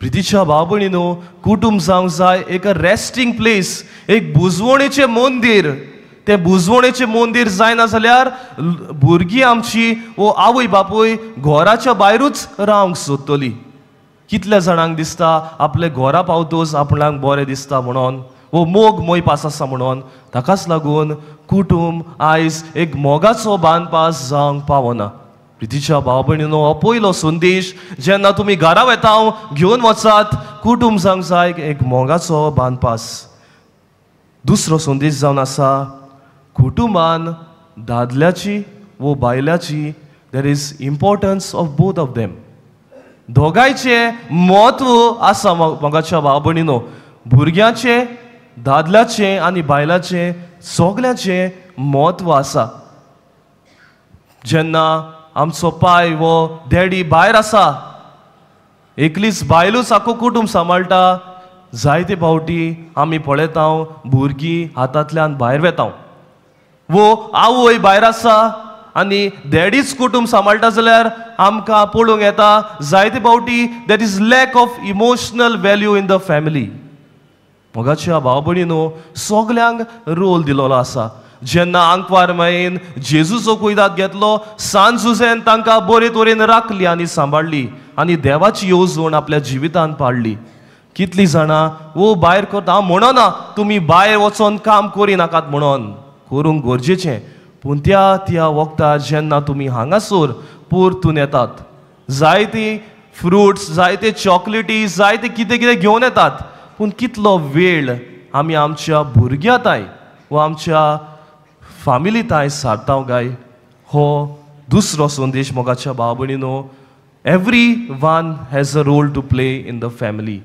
प्रितीच्या भाव भयणीनो, कुटुंब जावंक जाय एक रेस्टिंग प्लेस, एक बुजवणेचें मंदिर. तें बुजवणेचें मंदिर जायना जाल्यार भुरगीं आमची वो आवय बापूय घराच्या भायरूच रावंक सोदतलीं. कितल्या जाणांक दिसता आपले घरा पावतोच आपणाक बरें दिसता म्हणून, वो मोग मोय पास आसा म्हणून. ताकाच लागून कुटुंब आयज एक मोगाचो बांदपास जावंक पावना. प्रितीच्या भाव भयणीनो, हो पयलो संदेश जेन्ना तुमी घरा वेता घेवन वचात, कुटुंब जावंक जाय एक मोगाचो बांदपास. दुसरो संदेश जावन आसा, कुटुंबान दादल्याची वो बायल्याची there is importance of both of them. दोगांयचें म्हत्व आसा मोगाच्या भाव भयणीनो. भुरग्याचें, दादल्याचें आनी बायलाचें सगल्याचें म्हत्व आसा. जेन्ना आमचो पाय वो डॅडी भायर आसा, एकलीच बायलूच आख्खो कुटुंब सांबाळटा, जायते फावटी आमी पळयता भुरगीं हातांतल्यान भायर वेता. वो आवय भायर आसा आनी डॅडीच कुटुंब सांबाळटा जाल्यार आमकां पळोवंक येता जायते फावटी there is lack of emotional value in the family. मोगाच्या भाव भयणीनो, सगल्यांक रोल दिलोलो आसा. जेन्ना आंकवार मायेन जेजूचो कुयदाद घेतलो, सांज सुजेन तांकां बरे तरेन राखली आनी सांबाळली आनी देवाची येवजण आपल्या जिवितांत पाडली. कितलीं जाणां वो भायर करता, हांव म्हणना तुमी भायर वचोन काम करिनाकात म्हणून, करूंक गरजेचें, पूण त्या वखदार जेन्ना तुमी हांगासर परतून येतात, जायती फ्रुट्स, जायते चॉकलेटी, जायते कितें कितें घेवन येतात, पूण कितलो वेळ आमी आमच्या भुरग्यांताय वा आमच्या फॅमिलीताय सारता काय. हो दुसरो संदेश मोगाच्या भाव भयणीनो. Every one has a role to play in the family.